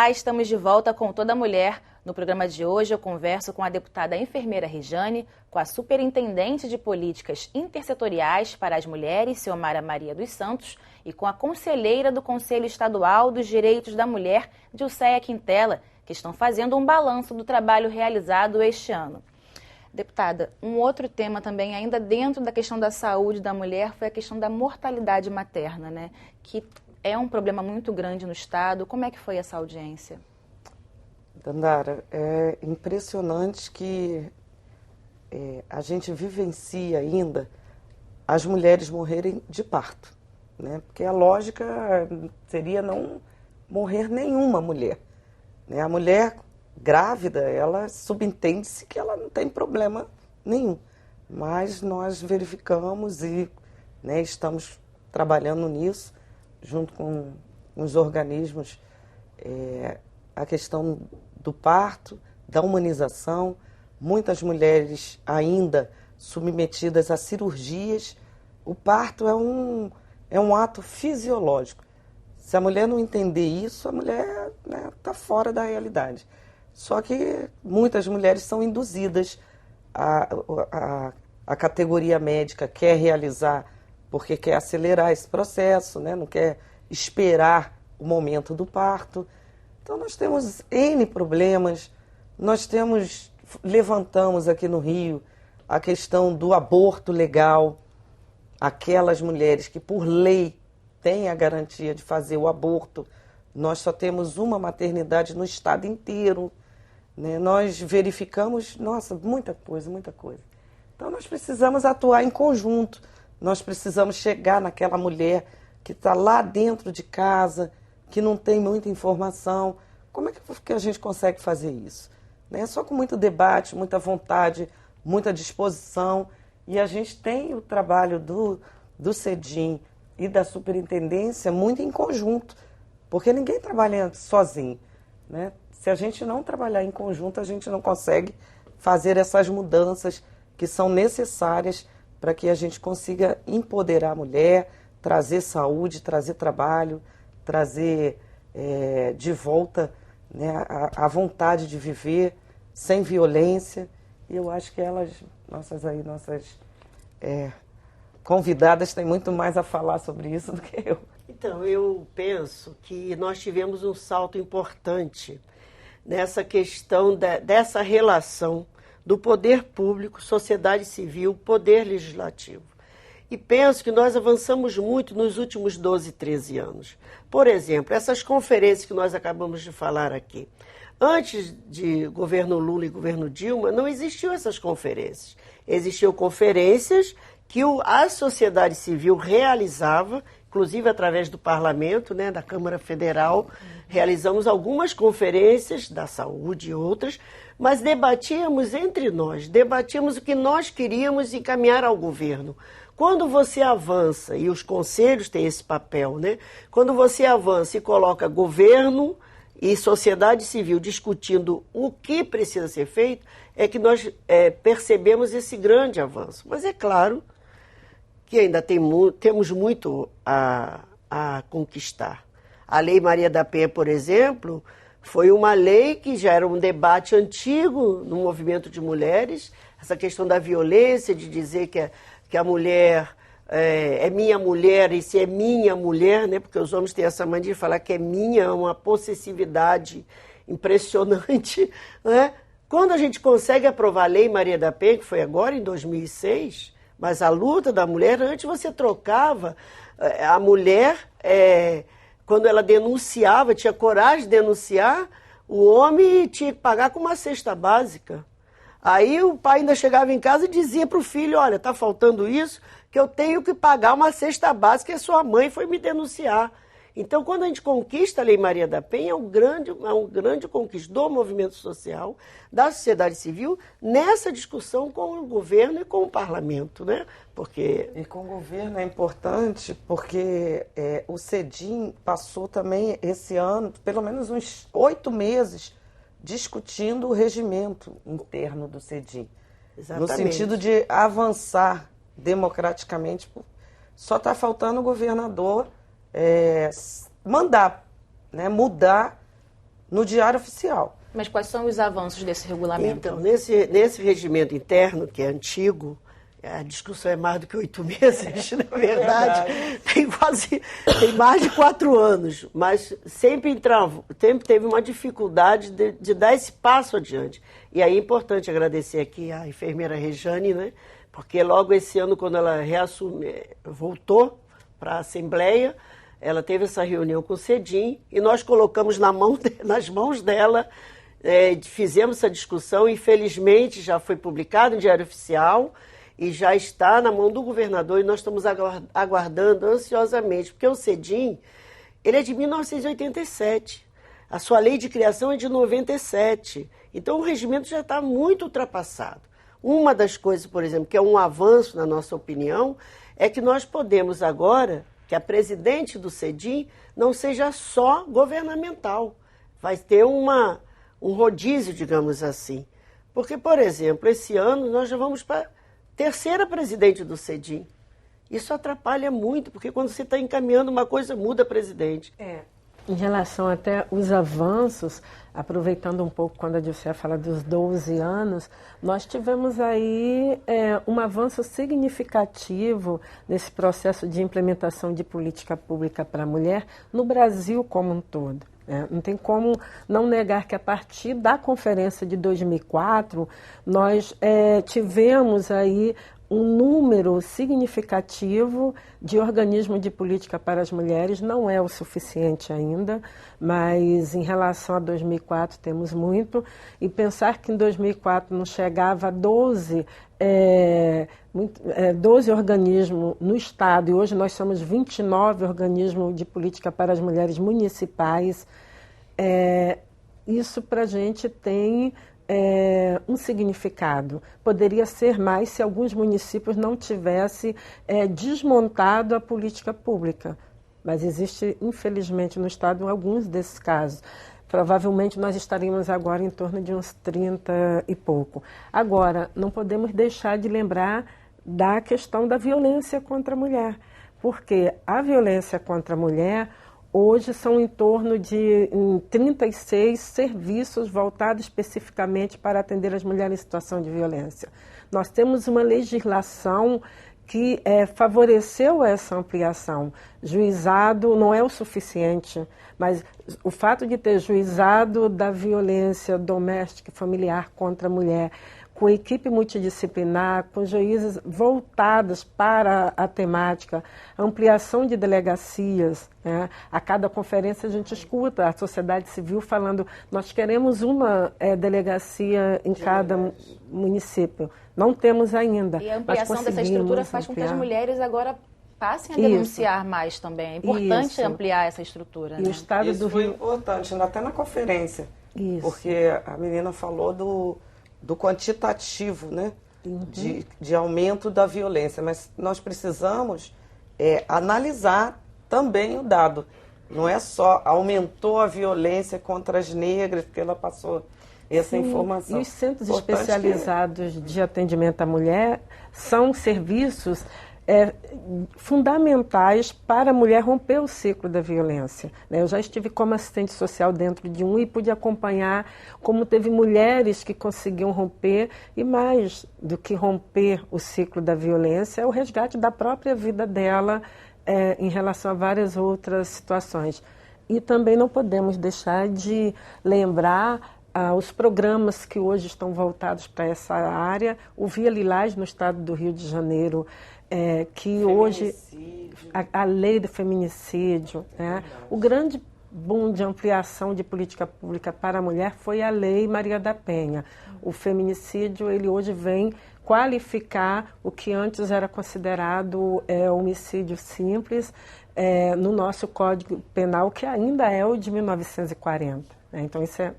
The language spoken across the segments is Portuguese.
Olá, estamos de volta com Toda Mulher. No programa de hoje eu converso com a deputada enfermeira Rejane, com a superintendente de políticas intersetoriais para as mulheres, Ciomara Maria dos Santos, e com a conselheira do Conselho Estadual dos Direitos da Mulher, Dilceia Quintela, que estão fazendo um balanço do trabalho realizado este ano. Deputada, um outro tema também, ainda dentro da questão da saúde da mulher, foi a questão da mortalidade materna, né? Que é um problema muito grande no Estado. Como é que foi essa audiência? Dandara, é impressionante que a gente vivencia ainda as mulheres morrerem de parto, né? Porque a lógica seria não morrer nenhuma mulher, né? A mulher grávida, ela subentende-se que ela não tem problema nenhum, mas nós verificamos e, né, estamos trabalhando nisso, junto com os organismos, a questão do parto, da humanização, muitas mulheres ainda submetidas a cirurgias. O parto é um ato fisiológico. Se a mulher não entender isso, a mulher está fora da realidade. Só que muitas mulheres são induzidas, a categoria médica quer realizar porque quer acelerar esse processo, né? Não quer esperar o momento do parto. Então nós temos N problemas, levantamos aqui no Rio a questão do aborto legal, aquelas mulheres que por lei têm a garantia de fazer o aborto, nós só temos uma maternidade no estado inteiro, né? Nós verificamos, nossa, muita coisa. Então nós precisamos atuar em conjunto, nós precisamos chegar naquela mulher que está lá dentro de casa, que não tem muita informação. Como é que a gente consegue fazer isso? Né? Só com muito debate, muita vontade, muita disposição. E a gente tem o trabalho do CEDIM e da superintendência muito em conjunto, porque ninguém trabalha sozinho, né? Se a gente não trabalhar em conjunto, a gente não consegue fazer essas mudanças que são necessárias para que a gente consiga empoderar a mulher, trazer saúde, trazer trabalho, trazer de volta, né, a vontade de viver sem violência. E eu acho que nossas convidadas têm muito mais a falar sobre isso do que eu. Então, eu penso que nós tivemos um salto importante nessa questão dessa relação do poder público, sociedade civil, poder legislativo. E penso que nós avançamos muito nos últimos 12, 13 anos. Por exemplo, essas conferências que nós acabamos de falar aqui. Antes de governo Lula e governo Dilma, não existiam essas conferências. Existiam conferências que a sociedade civil realizava, inclusive através do parlamento, né, da Câmara Federal. Realizamos algumas conferências da saúde e outras, mas debatíamos entre nós, debatíamos o que nós queríamos encaminhar ao governo. Quando você avança, e os conselhos têm esse papel, né? Quando você avança e coloca governo e sociedade civil discutindo o que precisa ser feito, é que nós percebemos esse grande avanço. Mas é claro que ainda temos muito a conquistar. A Lei Maria da Penha, por exemplo, foi uma lei que já era um debate antigo no movimento de mulheres, essa questão da violência, de dizer que a mulher é minha mulher e se é minha mulher, né? Porque os homens têm essa mania de falar que é minha, uma possessividade impressionante, né? Quando a gente consegue aprovar a Lei Maria da Penha, que foi agora em 2006, mas a luta da mulher, antes você trocava a mulher, quando ela denunciava, tinha coragem de denunciar, o homem tinha que pagar com uma cesta básica. Aí o pai ainda chegava em casa e dizia para o filho, olha, está faltando isso, que eu tenho que pagar uma cesta básica e a sua mãe foi me denunciar. Então, quando a gente conquista a Lei Maria da Penha, é um grande conquista do movimento social, da sociedade civil, nessa discussão com o governo e com o parlamento, né? E com o governo é importante porque o CEDIM passou também esse ano, pelo menos uns 8 meses, discutindo o regimento interno do CEDIM. Exatamente. No sentido de avançar democraticamente. Só está faltando o governador mandar, né, mudar no Diário Oficial. Mas quais são os avanços desse regulamento? Então, nesse regimento interno, que é antigo, a discussão é mais do que 8 meses, na verdade. Tem mais de 4 anos, mas sempre teve uma dificuldade de dar esse passo adiante. E aí é importante agradecer aqui a enfermeira Rejane, né? Porque logo esse ano, quando ela voltou para a Assembleia, ela teve essa reunião com o CEDIM e nós colocamos nas mãos dela, fizemos essa discussão e felizmente já foi publicado em Diário Oficial e já está na mão do governador e nós estamos aguardando ansiosamente, porque o CEDIM, ele é de 1987, a sua lei de criação é de 97, então o regimento já está muito ultrapassado. Uma das coisas, por exemplo, que é um avanço na nossa opinião, é que nós podemos agora, que a presidente do CEDIM não seja só governamental, vai ter um rodízio, digamos assim. Porque, por exemplo, esse ano nós já vamos para a terceira presidente do CEDIM. Isso atrapalha muito, porque quando você está encaminhando uma coisa, muda a presidente. Em relação até os avanços, aproveitando um pouco quando a Dilcé fala dos 12 anos, nós tivemos aí um avanço significativo nesse processo de implementação de política pública para a mulher no Brasil como um todo. Não tem como não negar que a partir da conferência de 2004, nós tivemos aí um número significativo de organismos de política para as mulheres, não é o suficiente ainda, mas em relação a 2004 temos muito, e pensar que em 2004 não chegava a 12 organismos no Estado, e hoje nós somos 29 organismos de política para as mulheres municipais, isso para a gente tem um significado. Poderia ser mais se alguns municípios não tivessem desmontado a política pública. Mas existe, infelizmente, no Estado alguns desses casos. Provavelmente nós estaríamos agora em torno de uns 30 e pouco. Agora, não podemos deixar de lembrar da questão da violência contra a mulher. Porque a violência contra a mulher hoje são em torno de 36 serviços voltados especificamente para atender as mulheres em situação de violência. Nós temos uma legislação que favoreceu essa ampliação. Juizado não é o suficiente, mas o fato de ter juizado da violência doméstica e familiar contra a mulher, com equipe multidisciplinar, com juízes voltados para a temática, ampliação de delegacias. A cada conferência a gente escuta a sociedade civil falando, nós queremos uma delegacia em cada município. Não temos ainda. E a ampliação dessa estrutura faz com que as mulheres agora passem a denunciar mais também. É importante ampliar essa estrutura. E o Estado do Rio foi importante, até na conferência. Porque a menina falou do quantitativo, né? De aumento da violência. Mas nós precisamos analisar também o dado. Não é só aumentou a violência contra as negras, porque ela passou essa informação. E os centros especializados de atendimento à mulher são serviços fundamentais para a mulher romper o ciclo da violência. Eu já estive como assistente social dentro de um e pude acompanhar como teve mulheres que conseguiam romper, e mais do que romper o ciclo da violência, é o resgate da própria vida dela em relação a várias outras situações. E também não podemos deixar de lembrar os programas que hoje estão voltados para essa área, o Via Lilás no estado do Rio de Janeiro, que hoje a lei do feminicídio, o grande boom de ampliação de política pública para a mulher foi a lei Maria da Penha. O feminicídio, ele hoje vem qualificar o que antes era considerado homicídio simples no nosso Código Penal, que ainda é o de 1940. Então isso é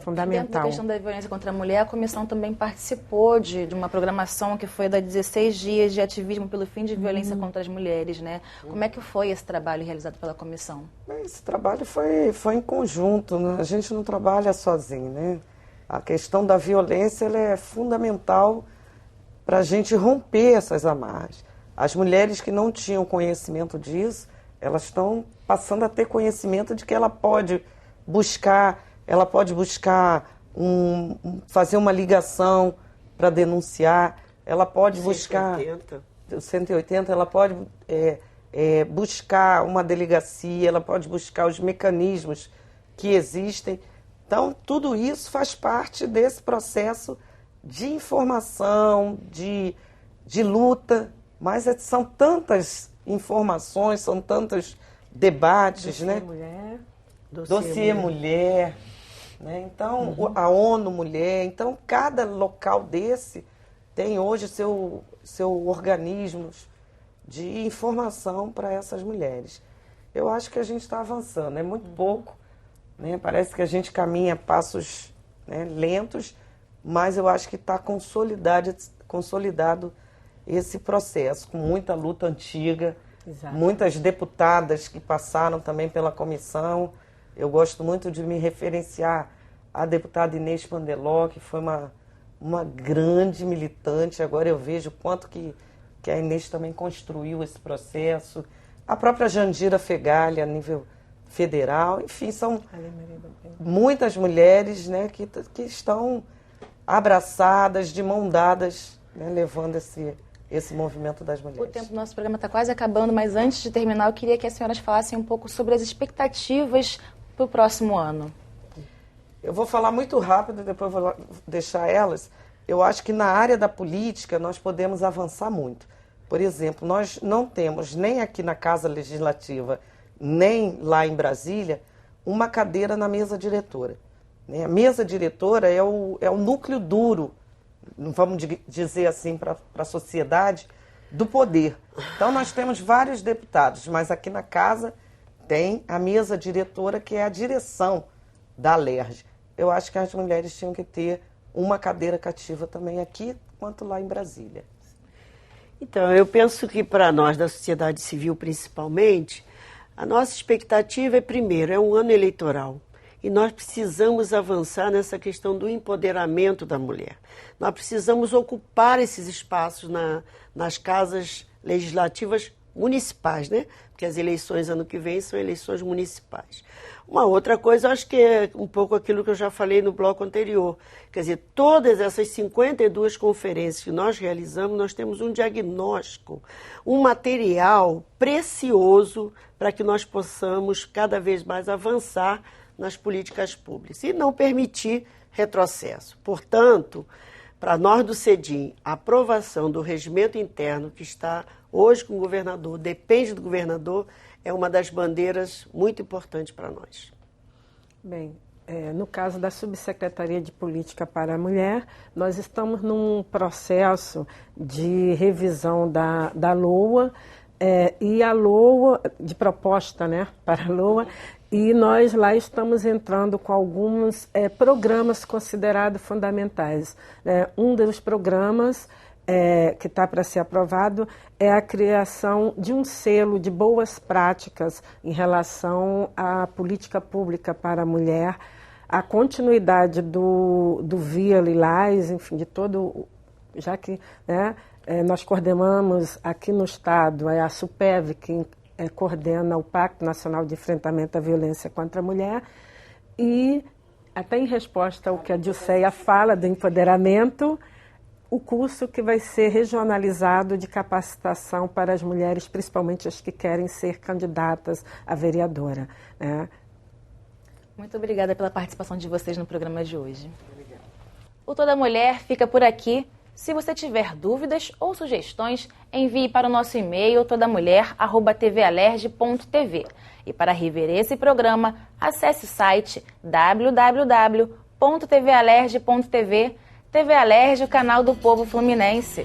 fundamental. Dentro da questão da violência contra a mulher, a comissão também participou de uma programação que foi da 16 dias de ativismo pelo fim de violência contra as mulheres, né? Como é que foi esse trabalho realizado pela comissão? Esse trabalho foi em conjunto, né? A gente não trabalha sozinho, né? A questão da violência ela é fundamental para a gente romper essas amarras. As mulheres que não tinham conhecimento disso, elas estão passando a ter conhecimento de que ela pode buscar ela pode buscar fazer uma ligação para denunciar, ela pode buscar... 180, ela pode buscar uma delegacia, ela pode buscar os mecanismos que existem. Então, tudo isso faz parte desse processo de informação, de luta, mas são tantas informações, são tantos debates, Dossiê né? Mulher. Dossiê Mulher, né? Então, a ONU Mulher. Então, cada local desse tem hoje seu organismo de informação para essas mulheres. Eu acho que a gente está avançando, é muito pouco, né? Parece que a gente caminha passos, né, lentos, mas eu acho que está consolidado esse processo, com muita luta antiga, Exato. Muitas deputadas que passaram também pela comissão. Eu gosto muito de me referenciar à deputada Inês Pandeló, que foi uma grande militante. Agora eu vejo o quanto que a Inês também construiu esse processo. A própria Jandira Fegali, a nível federal. Enfim, são muitas mulheres, né, que estão abraçadas, de mão dadas, né, levando esse movimento das mulheres. O tempo do nosso programa está quase acabando, mas antes de terminar, eu queria que as senhoras falassem um pouco sobre as expectativas para o próximo ano. Eu vou falar muito rápido, depois vou deixar elas. Eu acho que na área da política nós podemos avançar muito. Por exemplo, nós não temos nem aqui na Casa Legislativa, nem lá em Brasília, uma cadeira na mesa diretora. A mesa diretora é o núcleo duro, vamos dizer assim, para a sociedade, do poder. Então, nós temos vários deputados, mas aqui na casa tem a mesa diretora, que é a direção da Alerj. Eu acho que as mulheres tinham que ter uma cadeira cativa também aqui, quanto lá em Brasília. Então, eu penso que para nós, da sociedade civil principalmente, a nossa expectativa é, primeiro, é um ano eleitoral. E nós precisamos avançar nessa questão do empoderamento da mulher. Nós precisamos ocupar esses espaços nas casas legislativas municipais, né? Porque as eleições ano que vem são eleições municipais. Uma outra coisa, acho que é um pouco aquilo que eu já falei no bloco anterior. Quer dizer, todas essas 52 conferências que nós realizamos, nós temos um diagnóstico, um material precioso para que nós possamos cada vez mais avançar nas políticas públicas e não permitir retrocesso. Portanto, para nós do CEDIM, a aprovação do regimento interno que está hoje com o governador, depende do governador, é uma das bandeiras muito importantes para nós. Bem, no caso da Subsecretaria de Política para a Mulher, nós estamos num processo de revisão da LOA, e a LOA, de proposta, né, para a LOA, e nós lá estamos entrando com alguns programas considerados fundamentais. Um dos programas que está para ser aprovado é a criação de um selo de boas práticas em relação à política pública para a mulher, a continuidade do Via Lilás, enfim, de todo, já que, né, nós coordenamos aqui no Estado, a SUPEV, que coordena o Pacto Nacional de Enfrentamento à Violência contra a Mulher, e até em resposta ao que a Dilceia fala do empoderamento, o curso que vai ser regionalizado de capacitação para as mulheres, principalmente as que querem ser candidatas a vereadora, né? Muito obrigada pela participação de vocês no programa de hoje. Obrigada. O Toda Mulher fica por aqui. Se você tiver dúvidas ou sugestões, envie para o nosso e-mail todamulher@tvalerj.tv. E para rever esse programa, acesse o site www.tvalerj.tv. TV Alerj, o canal do povo fluminense.